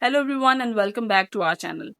Hello everyone and welcome back to our channel.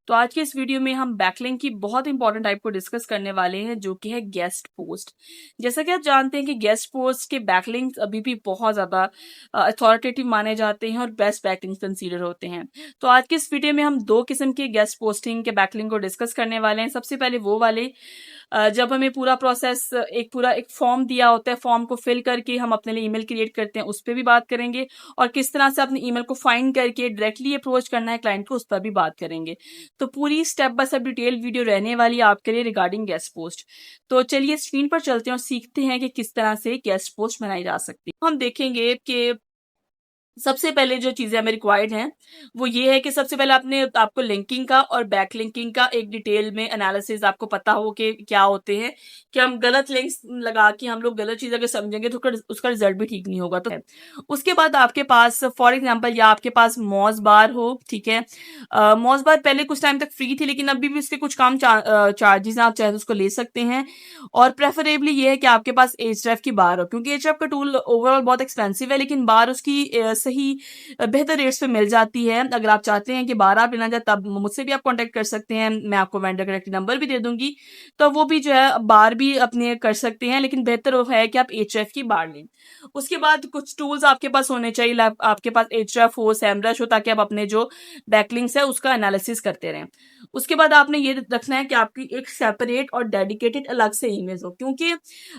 तो आज के इस वीडियो में हम बैकलिंक की बहुत इंपॉर्टेंट टाइप को डिस्कस करने वाले हैं जो कि है गेस्ट पोस्ट। जैसा कि आप जानते हैं कि गेस्ट पोस्ट के बैकलिंक्स अभी भी बहुत ज़्यादा अथॉरिटेटिव माने जाते हैं और बेस्ट बैकलिंक्स कंसीडर होते हैं। तो आज के इस वीडियो में हम दो किस्म के गेस्ट पोस्टिंग के बैकलिंक को डिस्कस करने वाले हैं। सबसे पहले वो वाले जब हमें पूरा प्रोसेस एक फॉर्म दिया होता है, फॉर्म को फिल करके हम अपने लिए ईमेल क्रिएट करते हैं, उस पर भी बात करेंगे। और किस तरह से अपने ईमेल को फाइंड करके डायरेक्टली अप्रोच करना है क्लाइंट को, उस पर भी बात करेंगे। तो पूरी step by step detail video रहने वाली है आपके लिए रिगार्डिंग गेस्ट पोस्ट। तो चलिए स्क्रीन पर चलते हैं और सीखते हैं कि किस तरह से गेस्ट पोस्ट बनाई जा सकती है। हम देखेंगे कि सबसे पहले जो चीजें हमें रिक्वायर्ड हैं वो ये है कि सबसे पहले आपको लिंकिंग का और बैक लिंकिंग का एक डिटेल में एनालिसिस आपको पता हो कि क्या होते हैं। कि हम गलत लिंक्स लगा के हम लोग गलत चीज अगर समझेंगे तो उसका रिजल्ट भी ठीक नहीं होगा। तो उसके बाद आपके पास फॉर एग्जांपल या आपके पास मॉज बार हो, ठीक है। मॉज बार पहले कुछ टाइम तक फ्री थी लेकिन अभी भी उसके कुछ काम चार्जेस हैं, आप चाहे तो उसको ले सकते हैं। और प्रेफरेबली ये है कि आपके पास एचएफ की बार हो, क्योंकि एचएफ का टूल ओवरऑल बहुत एक्सपेंसिव है लेकिन बार उसकी सही बेहतर रेट्स पे मिल जाती है। अगर आप चाहते हैं कि बार आप लेना चाहते तब मुझसे भी आप कांटेक्ट कर सकते हैं, मैं आपको वेंडर कनेक्ट नंबर भी दे दूंगी। तो वो भी जो है बार भी अपने कर सकते हैं, लेकिन बेहतर वो है कि आप एचएफ की बार लें। उसके बाद कुछ टूल्स आपके पास होने चाहिए, आपके पास एचएफ हो, सैमरश हो, ताकि आप अपने जो बैकलिंक्स है उसका एनालिसिस करते रहें। उसके बाद आपने ये रखना है कि आपकी एक सेपरेट और डेडिकेटेड अलग से इमेज हो, क्योंकि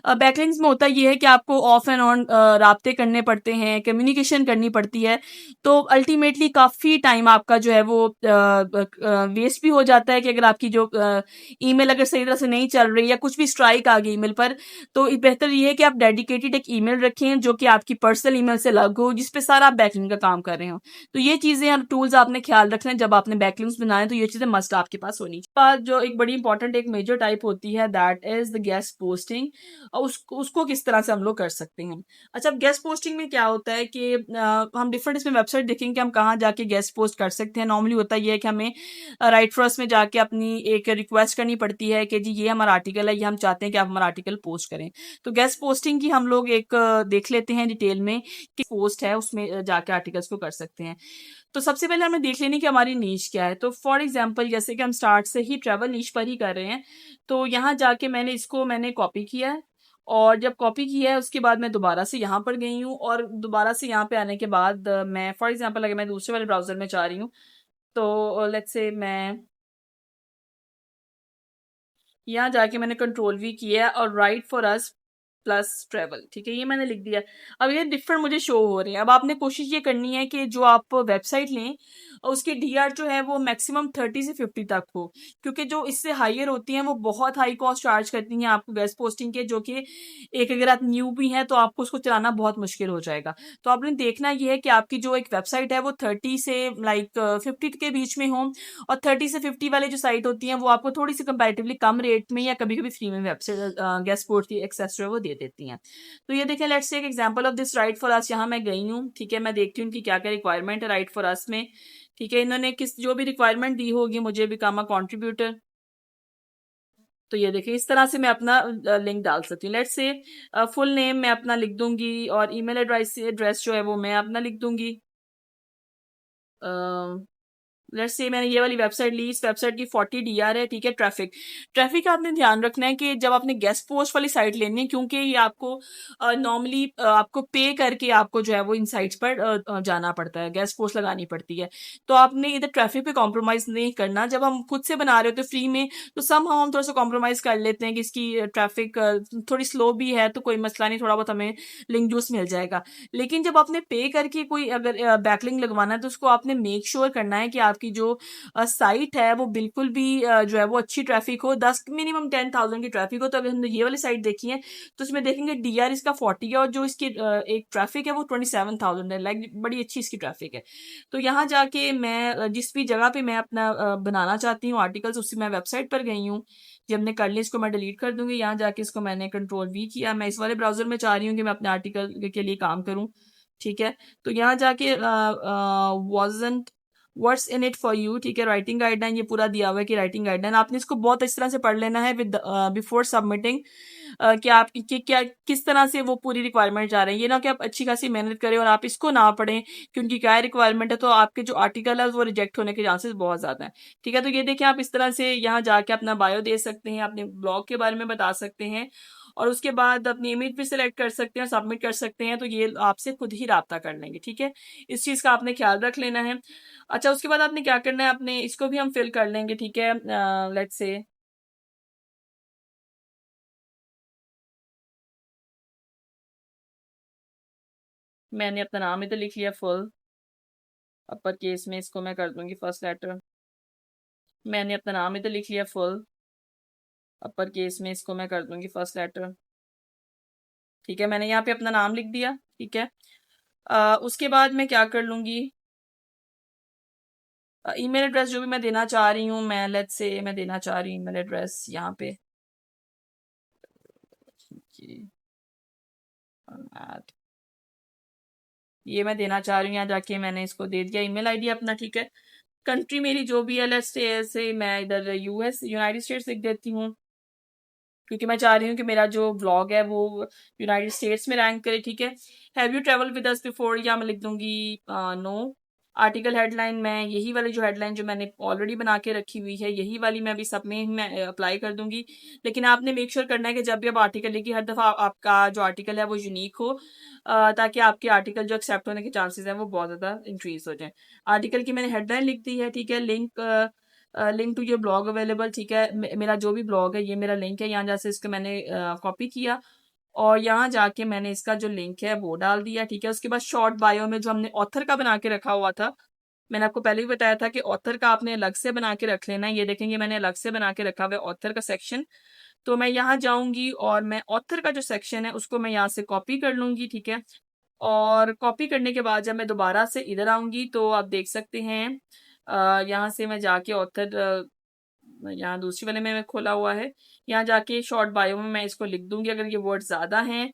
बैकलिंक्स में होता ये है कि आपको ऑफ एंड ऑन राब्ते करने पड़ते हैं, कम्युनिकेशन करनी पड़ती है। तो अल्टीमेटली काफ़ी टाइम आपका जो है वो वेस्ट भी हो जाता है कि अगर आपकी जो ईमेल अगर सही तरह से नहीं चल रही या कुछ भी स्ट्राइक आ गई ईमेल पर, तो बेहतर ये है कि आप डेडिकेटेड एक ईमेल रखें जो कि आपकी पर्सनल ईमेल से अलग हो, जिसपे सारा आप बैकलिंक का काम कर रहे हो। तो ये चीज़ें और टूल्स आपने ख्याल रखना है जब आपने बैकलिंक्स बनाए, तो ये चीज़ें मस्ट आपके पास होनी चाहिए। बाद जो एक बड़ी इंपॉर्टेंट एक मेजर टाइप होती है that is the guest posting. और उसको किस तरह से हम लोग कर सकते हैं। अच्छा, अब गेस्ट पोस्टिंग में क्या होता है कि हम डिफरेंट इसमें वेबसाइट देखेंगे कि हम कहाँ जाके गेस्ट पोस्ट कर सकते हैं। नॉर्मली होता ये है कि हमें राइट फर्स्ट में जाके अपनी एक रिक्वेस्ट करनी पड़ती है कि जी ये हमारा आर्टिकल है, ये हम चाहते हैं कि आप हमारा आर्टिकल पोस्ट करें। तो गेस्ट पोस्टिंग की हम लोग एक देख लेते हैं डिटेल में कि पोस्ट है उसमें जाके आर्टिकल्स को कर सकते हैं। तो सबसे पहले हमें देख लेनी कि हमारी नीश क्या है। तो फॉर एग्जांपल जैसे कि हम स्टार्ट से ही ट्रैवल नीश पर ही कर रहे हैं, तो यहाँ जाके मैंने कॉपी किया है। और जब कॉपी किया है उसके बाद मैं दोबारा से यहाँ पर गई हूँ, और दोबारा से यहाँ पे आने के बाद मैं फॉर एग्जांपल अगर मैं दूसरे वाले ब्राउज़र में जा रही हूँ, तो लेट्स से मैं यहाँ जाके मैंने कंट्रोल वी किया है और right for us plus travel, ठीक है, ये मैंने लिख दिया। अब ये डिफरेंट मुझे शो हो रहे हैं। अब आपने कोशिश ये करनी है कि जो आप वेबसाइट लें और उसकी डीआर जो है वो मैक्सिमम 30 से 50 तक हो, क्योंकि जो इससे हायर होती हैं वो बहुत हाई कॉस्ट चार्ज करती हैं आपको गेस्ट पोस्टिंग के, जो कि एक अगर आप न्यू भी हैं तो आपको उसको चलाना बहुत मुश्किल हो जाएगा। तो आपने देखना ये है कि आपकी जो एक वेबसाइट है वो 30 से लाइक 50 के बीच में हो। और 30 से 50 वाले जो साइट होती हैं वो आपको थोड़ी सी कंपैरेटिवली कम रेट में या कभी कभी फ्री में वेबसाइट गेस्ट पोस्ट की एक्सेस जो है वो दे देती हैं। तो ये देखें, let's take example of this right for us. यहाँ मैं गई हूँ, ठीक है, मैं देखती हूँ उनकी क्या क्या रिक्वायरमेंट है राइट फॉर अस में। ठीक है, इन्होंने किस जो भी रिक्वायरमेंट दी होगी मुझे बिकम अ कंट्रीब्यूटर। तो ये देखिए इस तरह से मैं अपना लिंक डाल सकती हूँ। लेट्स से फुल नेम मैं अपना लिख दूंगी और ईमेल एड्रेस जो है वो मैं अपना लिख दूंगी। लेट्स से मैंने ये वाली वेबसाइट ली, इस वेबसाइट की 40 डीआर है, ठीक है। ट्रैफिक ट्रैफिक का आपने ध्यान रखना है कि जब आपने गेस्ट पोस्ट वाली साइट लेनी है, क्योंकि ये आपको नॉर्मली आपको पे करके आपको जो है वो इन साइट्स पर जाना पड़ता है, गेस्ट पोस्ट लगानी पड़ती है। तो आपने इधर ट्रैफिक पे कॉम्प्रोमाइज नहीं करना। जब हम खुद से बना रहे होते फ्री में तो हम थोड़ा सा कॉम्प्रोमाइज कर लेते हैं कि इसकी ट्रैफिक थोड़ी स्लो भी है तो कोई मसला नहीं, थोड़ा बहुत हमें लिंक जूस मिल जाएगा। लेकिन जब आपने पे करके कोई अगर बैकलिंक लगवाना है तो उसको आपने मेक श्योर करना है कि आपकी जो साइट है वो बिल्कुल भी जो है वो अच्छी ट्रैफिक हो, 10 मिनिमम 10,000 की ट्रैफिक हो। तो अगर हमने ये वाली साइट देखी है तो उसमें देखेंगे डीआर इसका 40 है और जो इसकी एक ट्रैफिक है वो 27,000 है, लाइक बड़ी अच्छी इसकी ट्रैफिक है। तो यहाँ जाके मैं जिस भी जगह पे मैं अपना बनाना चाहती हूँ आर्टिकल्स, उससे मैं वेबसाइट पर गई हूँ। जब हमने कर ली इसको मैं डिलीट कर दूंगी। यहाँ जाके इसको मैंने कंट्रोल वी किया, मैं इस वाले ब्राउजर में चाह रही हूँ कि मैं अपने आर्टिकल के लिए काम करूँ, ठीक है। तो यहाँ जाके wasn't what's in it for you, ठीक है। राइटिंग गाइडलाइन ये पूरा दिया हुआ है कि राइटिंग गाइडलाइन आपने इसको बहुत इस तरह से पढ़ लेना है विद बिफोर सबमिटिंग, कि आप कि क्या किस तरह से वो पूरी रिक्वायरमेंट जा रही है। ये ना कि आप अच्छी खासी मेहनत करें और आप इसको ना पढ़ें कि उनकी क्या रिक्वायरमेंट है, तो आपके जो आर्टिकल है वो रिजेक्ट होने के चांसेस बहुत ज़्यादा हैं, ठीक है। तो ये देखिए आप इस तरह से यहाँ जाके अपना बायो दे सकते हैं, अपने ब्लॉग के बारे में बता सकते हैं और उसके बाद अपनी इमेज भी सिलेक्ट कर सकते हैं और सबमिट कर सकते हैं, तो ये आपसे खुद ही राब्ता कर लेंगे, ठीक है। इस चीज़ का आपने ख्याल रख लेना है। अच्छा, उसके बाद आपने क्या करना है, अपने इसको भी हम फिल कर लेंगे, ठीक है। लेट्स से मैंने अपना नाम इधर लिख लिया फुल, अपर केस में इसको मैं कर दूंगी फर्स्ट लेटर। मैंने अपना नाम इधर लिख लिया फुल, अपर केस में इसको मैं कर दूंगी फर्स्ट लेटर, ठीक है। मैंने यहाँ पे अपना नाम लिख दिया, ठीक है। उसके बाद मैं क्या कर लूंगी, ईमेल एड्रेस जो भी मैं देना चाह रही हूँ, मैं लेट्स से मैं देना चाह रही हूँ ईमेल एड्रेस यहाँ पे ये मैं देना चाह रही हूँ, यहाँ जाके मैंने इसको दे दिया ईमेल आईडी अपना, ठीक है। कंट्री मेरी जो भी है लेट्स से मैं इधर यूएस यूनाइटेड स्टेट्स लिख देती हूँ, क्योंकि मैं चाह रही हूँ कि मेरा जो ब्लॉग है वो यूनाइटेड स्टेट्स में रैंक करे, ठीक है। Have you travel with us before, या मैं लिख दूंगी नो। आर्टिकल हेडलाइन मैं यही वाली जो हेडलाइन जो मैंने ऑलरेडी बना के रखी हुई है यही वाली मैं अभी सब में मैं अप्लाई कर दूंगी। लेकिन आपने मेक श्योर करना है कि जब भी आप आर्टिकल लिखिए हर दफ़ा आपका जो आर्टिकल है वो यूनिक हो, ताकि आपके आर्टिकल जो एक्सेप्ट होने के चांसेस हैं वो बहुत ज़्यादा इंक्रीज हो जाए। आर्टिकल की मैंने हेडलाइन लिख दी है, ठीक है। Link to your blog available, ठीक है। मेरा जो भी ब्लॉग है ये मेरा लिंक है, यहाँ जैसे इसको मैंने कॉपी किया और यहाँ जाके मैंने इसका जो लिंक है वो डाल दिया, ठीक है। उसके बाद शॉर्ट बायो में जो हमने ऑथर का बना के रखा हुआ था, मैंने आपको पहले भी बताया था कि ऑथर का आपने अलग से बना के रख लेना है। ये देखेंगे मैंने अलग से बना के रखा हुआ है ऑथर का सेक्शन, तो मैं यहाँ जाऊंगी और मैं ऑथर का जो सेक्शन है उसको मैं यहाँ से कॉपी कर लूंगी, ठीक है। और कॉपी करने के बाद जब मैं दोबारा से इधर आऊंगी तो आप देख सकते हैं यहाँ से मैं जाके ऑथर, यहाँ दूसरी वाले में खोला हुआ है, यहाँ जाके शॉर्ट बायो में मैं इसको लिख दूंगी। अगर ये वर्ड ज़्यादा हैं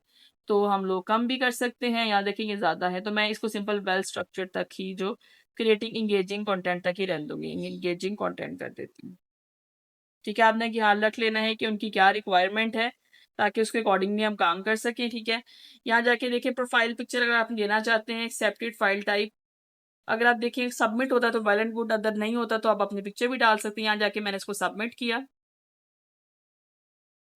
तो हम लोग कम भी कर सकते हैं, यहाँ देखें ये ज़्यादा है तो मैं इसको सिंपल वेल स्ट्रक्चर तक ही जो क्रिएटिंग इंगेजिंग कंटेंट तक ही रहने दूंगी, इंगेजिंग कंटेंट कर देती हूँ, ठीक है। आपने ख्याल रख लेना है कि उनकी क्या रिक्वायरमेंट है ताकि उसके अकॉर्डिंगली हम काम कर सकें, ठीक है। यहाँ जाके देखिए प्रोफाइल पिक्चर अगर आप देना चाहते हैं एक्सेप्टेड फाइल टाइप, अगर आप देखिए सबमिट होता तो वेल एंड गुड, अदर नहीं होता तो आप अपनी पिक्चर भी डाल सकते हैं। यहाँ जाके मैंने इसको सबमिट किया,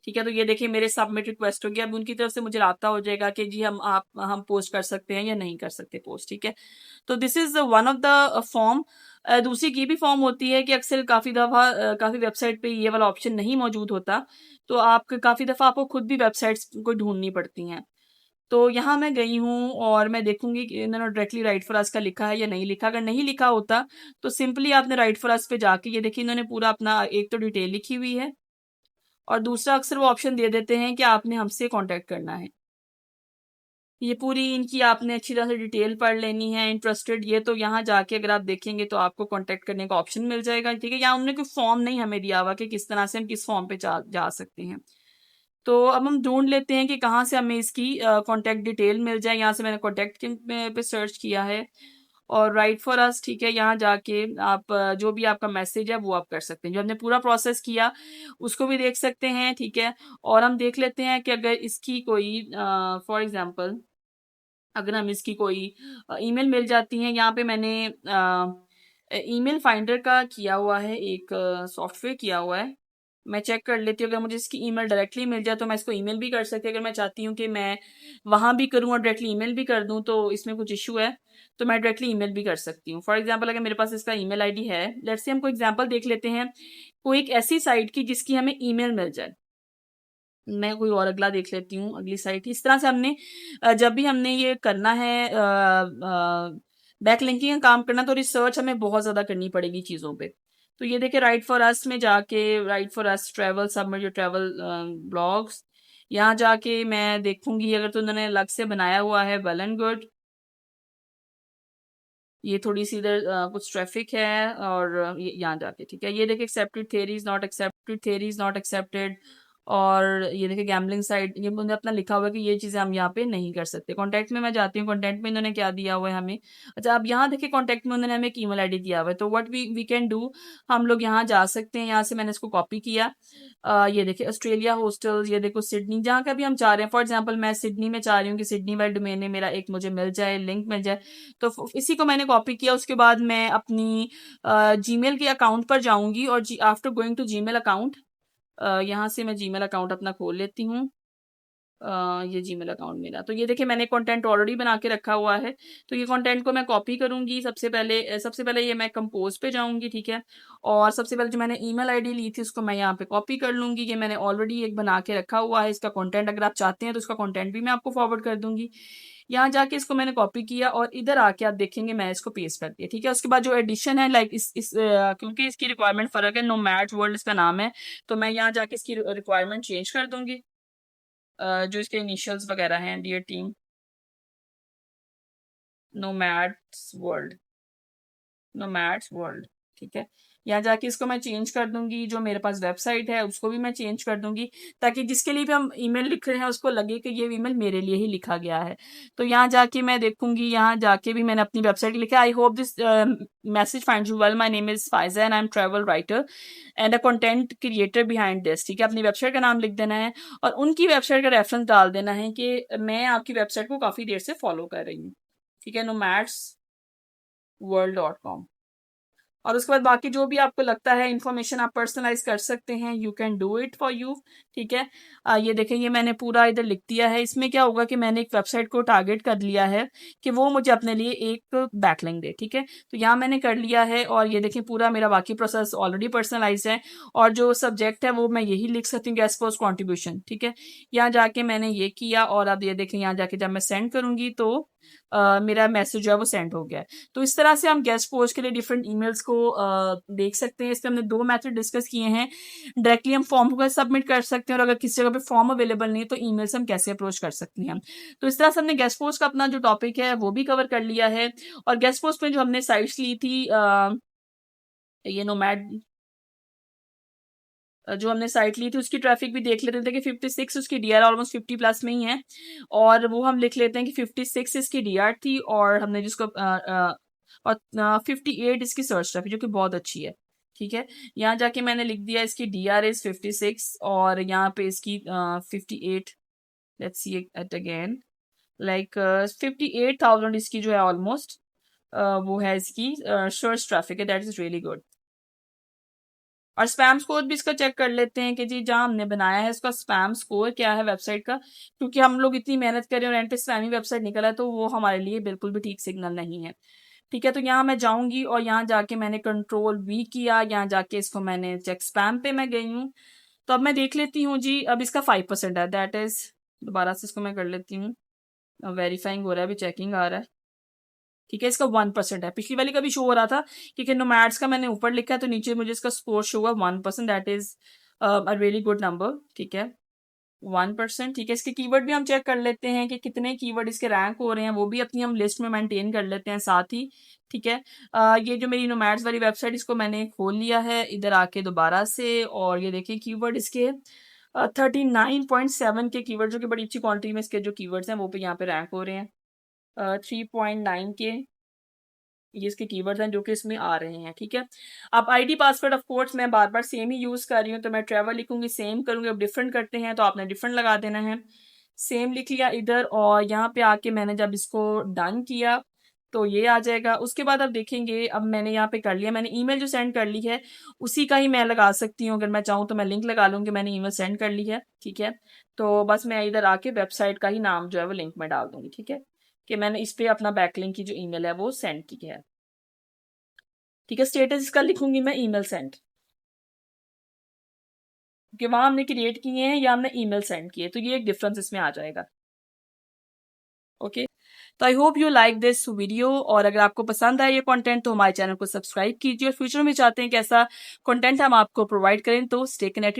ठीक है। तो ये देखिए मेरे सबमिट रिक्वेस्ट हो गया, अब उनकी तरफ से मुझे राब्ता हो जाएगा कि जी हम पोस्ट कर सकते हैं या नहीं कर सकते पोस्ट, ठीक है। तो this is one of the form. दूसरी की भी फॉर्म होती है कि अक्सर काफ़ी दफ़ा काफ़ी वेबसाइट पे ये वाला ऑप्शन नहीं मौजूद होता, तो आप काफ़ी दफ़ा आपको खुद भी वेबसाइट्स को ढूंढनी पड़ती हैं। तो यहाँ मैं गई हूँ और मैं देखूंगी कि इन्होंने डायरेक्टली राइट फॉर अस का लिखा है या नहीं लिखा। अगर नहीं लिखा होता तो सिंपली आपने राइट फॉर अस पे जाके ये देखिए इन्होंने पूरा अपना एक तो डिटेल लिखी हुई है और दूसरा अक्सर वो ऑप्शन दे देते हैं कि आपने हमसे कांटेक्ट करना है। ये पूरी इनकी आपने अच्छी तरह से डिटेल पढ़ लेनी है, इंटरेस्टेड ये तो यहाँ जाके अगर आप देखेंगे तो आपको कांटेक्ट करने का ऑप्शन मिल जाएगा, ठीक है। यहाँ उन्होंने कोई फॉर्म नहीं हमें दिया हुआ कि किस तरह से हम किस फॉर्म पे जा सकते हैं। तो अब हम ढूंढ लेते हैं कि कहाँ से हमें इसकी कांटेक्ट डिटेल मिल जाए। यहाँ से मैंने कांटेक्ट पे सर्च किया है और राइट फॉर अस, ठीक है। यहाँ जाके आप जो भी आपका मैसेज है वो आप कर सकते हैं, जो हमने पूरा प्रोसेस किया उसको भी देख सकते हैं, ठीक है। और हम देख लेते हैं कि अगर इसकी कोई फॉर एग्जांपल अगर हम इसकी कोई ईमेल मिल जाती है, यहाँ पे मैंने ईमेल फाइंडर का किया हुआ है, एक सॉफ्टवेयर किया हुआ है। मैं चेक कर लेती हूँ, अगर मुझे इसकी ईमेल डायरेक्टली मिल जाए तो मैं इसको ईमेल भी कर सकती हूँ। अगर मैं चाहती हूँ कि मैं वहाँ भी करूँ और डायरेक्टली ईमेल भी कर दूँ तो इसमें कुछ इशू है, तो मैं डायरेक्टली ईमेल भी कर सकती हूँ। फॉर एग्जांपल अगर मेरे पास इसका ईमेल आईडी है, लेट्स से हम कोई एग्जांपल देख लेते हैं, कोई एक ऐसी साइट की जिसकी हमें ईमेल मिल जाए। मैं कोई और अगला देख लेती हूँ, अगली साइट। इस तरह से हमने जब भी हमने ये करना है बैक लिंकिंग का काम करना, तो रिसर्च हमें बहुत ज़्यादा करनी पड़ेगी चीज़ों पे। तो ये देखिए राइट फॉर अस में जाके right for us travel submit your travel blogs, यहाँ जाके मैं देखूंगी अगर तो उन्होंने अलग से बनाया हुआ है वेल एंड गुड। ये थोड़ी सी इधर कुछ ट्रैफिक है और यहाँ जाके ठीक है, ये देखिए accepted theories not accepted, theories not accepted. और ये देखिए गैम्बलिंग साइट, ये उन्होंने अपना लिखा हुआ है कि ये चीज़ें हम यहाँ पे नहीं कर सकते। कॉन्टैक्ट में मैं जाती हूँ, कॉन्टैक्ट में इन्होंने क्या दिया हुआ है हमें। अच्छा, अब यहाँ देखिए कॉन्टैक्ट में उन्होंने हमें एक ईमेल आईडी दिया हुआ है, तो व्हाट वी कैन डू, हम लोग यहाँ जा सकते हैं। यहाँ से मैंने इसको कॉपी किया। ये देखिए ऑस्ट्रेलिया हॉस्टल्स, ये देखो सिडनी, जहाँ का भी हम चाह रहे हैं। फॉर एग्जाम्पल मैं सिडनी में चाह रही हूँ कि सिडनी वाला डोमेन नेम मेरा एक मुझे मिल जाए, लिंक मिल जाए। तो इसी को मैंने कॉपी किया। उसके बाद मैं अपनी जीमेल के अकाउंट पर जाऊंगी और after going to Gmail account, यहाँ से मैं जीमेल अकाउंट अपना खोल लेती हूँ। ये जीमेल अकाउंट मेरा, तो ये देखिए मैंने कंटेंट ऑलरेडी बना के रखा हुआ है। तो ये कंटेंट को मैं कॉपी करूंगी। सबसे पहले ये मैं कंपोज पे जाऊंगी, ठीक है। और सबसे पहले जो मैंने ईमेल आईडी ली थी उसको मैं यहाँ पे कॉपी कर लूंगी। ये मैंने ऑलरेडी एक बना के रखा हुआ है। इसका कंटेंट अगर आप चाहते हैं तो इसका कंटेंट भी मैं आपको फॉरवर्ड कर दूंगी। यहाँ जाके इसको मैंने कॉपी किया और इधर आके आप देखेंगे मैं इसको पेस्ट कर दिया, ठीक है। उसके बाद जो एडिशन है, लाइक क्योंकि इसकी रिक्वायरमेंट फर्क है, नोमैड्स वर्ल्ड इसका नाम है, तो मैं यहाँ जाके इसकी रिक्वायरमेंट चेंज कर दूंगी। जो इसके इनिशियल्स वगैरह हैं, dear team Nomads World, Nomads World, ठीक है। यहाँ जाके इसको मैं चेंज कर दूंगी। जो मेरे पास वेबसाइट है उसको भी मैं चेंज कर दूंगी, ताकि जिसके लिए भी हम ईमेल लिख रहे हैं उसको लगे कि ये ईमेल मेरे लिए ही लिखा गया है। तो यहाँ जाके मैं देखूंगी, यहाँ जाके भी मैंने अपनी वेबसाइट लिखा, I hope this message find you well, my name is Pfizer and I am travel writer and a content creator behind this, ठीक है। अपनी वेबसाइट का नाम लिख देना है और उनकी वेबसाइट का रेफरेंस डाल देना है कि मैं आपकी वेबसाइट को काफ़ी देर से फॉलो कर रही हूँ, ठीक है, nomadsworld.com। और उसके बाद बाकी जो भी आपको लगता है इन्फॉर्मेशन आप पर्सनलाइज कर सकते हैं, you can do it for you, ठीक है। ये देखें, ये मैंने पूरा इधर लिख दिया है। इसमें क्या होगा कि मैंने एक वेबसाइट को टारगेट कर लिया है कि वो मुझे अपने लिए एक बैकलिंक दे, ठीक है। तो यहाँ मैंने कर लिया है और ये देखें पूरा मेरा बाकी प्रोसेस ऑलरेडी पर्सनलाइज है। और जो सब्जेक्ट है वो मैं यही लिख सकती हूँ, गेस्ट पोस्ट कॉन्ट्रीब्यूशन, ठीक है। यहाँ जाके मैंने ये किया और अब ये देखें यहाँ जाके जब मैं सेंड करूंगी तो मेरा मैसेज जो है वो सेंड हो गया है। तो इस तरह से हम गेस्ट पोस्ट के लिए डिफरेंट ईमेल्स को देख सकते हैं। इस पे हमने 2 मेथड डिस्कस किए हैं। डायरेक्टली हम फॉर्म को सबमिट कर सकते हैं और अगर किसी जगह पे फॉर्म अवेलेबल नहीं है तो ईमेल से हम कैसे अप्रोच कर सकते हैं। तो इस तरह से हमने गेस्ट पोस्ट का अपना जो टॉपिक है वो भी कवर कर लिया है। और गेस्ट पोस्ट में जो हमने साइट्स ली थी, ये नोमैड जो हमने साइट ली थी उसकी ट्रैफिक भी देख लेते थे कि 56 उसकी डीआर ऑलमोस्ट 50 प्लस में ही है। और वो हम लिख लेते हैं कि 56 इसकी डीआर थी और हमने जिसको और 58 इसकी सर्च ट्रैफिक, जो कि बहुत अच्छी है, ठीक है। यहाँ जाके मैंने लिख दिया इसकी डीआर इज 56 और यहाँ पे इसकी 58, let's see it again, like 58,000 इसकी जो है ऑलमोस्ट वो है इसकी सर्च ट्रैफिक है, दैट इज रियली गुड। और स्पैम स्कोर भी इसका चेक कर लेते हैं कि जी जहाँ हमने बनाया है इसका स्पैम स्कोर क्या है वेबसाइट का, क्योंकि हम लोग इतनी मेहनत करें और एंड पे स्पैमी वेबसाइट निकला है तो वो हमारे लिए बिल्कुल भी ठीक सिग्नल नहीं है, ठीक है। तो यहाँ मैं जाऊंगी और यहाँ जाके मैंने कंट्रोल वी किया, यहाँ जाके इसको मैंने चेक स्पैम पे मैं गई हूँ। तो अब मैं देख लेती हूँ जी, अब इसका 5% है, दैट इज, दोबारा से इसको मैं कर लेती हूँ, वेरीफाइंग हो रहा है, अभी चेकिंग आ रहा है, ठीक है। इसका 1% है। पिछली वाली का भी शो हो रहा था क्योंकि नोमैड्स का मैंने ऊपर लिखा है तो नीचे मुझे इसका स्कोर शो हुआ 1%, that is a really good number, ठीक है, 1%, ठीक है। इसके कीवर्ड भी हम चेक कर लेते हैं कि कितने कीवर्ड इसके रैंक हो रहे हैं, वो भी अपनी हम लिस्ट में मेंटेन कर लेते हैं साथ ही, ठीक है। ये जो मेरी नोमैड्स वाली वेबसाइट इसको मैंने खोल लिया है इधर आके दोबारा से और ये देखिए कीवर्ड इसके 39.7 के कीवर्ड, जो कि बड़ी अच्छी क्वांटिटी में इसके जो कीवर्ड्स हैं वो पे यहाँ पे रैंक हो रहे हैं। 3.9 के ये इसके कीवर्ड्स हैं जो कि इसमें आ रहे हैं, ठीक है। अब आईडी पासवर्ड ऑफ कोर्स मैं बार बार सेम ही यूज़ कर रही हूँ, तो मैं ट्रैवल लिखूंगी, सेम करूंगी। अब डिफरेंट करते हैं तो आपने डिफरेंट लगा देना है। सेम लिख लिया इधर और यहाँ पे आके मैंने जब इसको डन किया तो ये आ जाएगा। उसके बाद अब देखेंगे, अब मैंने यहाँ पे कर लिया, मैंने ईमेल जो सेंड कर ली है उसी का ही मैं लगा सकती हूँ। अगर मैं चाहूँ तो मैं लिंक लगा लूँगी, मैंने ईमेल सेंड कर ली है, ठीक है। तो बस मैं इधर आके वेबसाइट का ही नाम जो है वो लिंक में डाल दूंगी, ठीक है, कि मैंने इस पे अपना बैकलिंक की जो ईमेल है वो सेंड की है, ठीक है। स्टेटस इसका लिखूंगी मैं ईमेल सेंड, कि वहां हमने क्रिएट किए हैं या हमने ईमेल सेंड किए, तो ये एक डिफरेंस इसमें आ जाएगा, ओके। तो I hope you like this video, और अगर आपको पसंद आए ये कंटेंट तो हमारे चैनल को सब्सक्राइब कीजिए और फ्यूचर में चाहते हैं कि ऐसा कंटेंट हम आपको प्रोवाइड करें तो स्टे कनेक्टेड।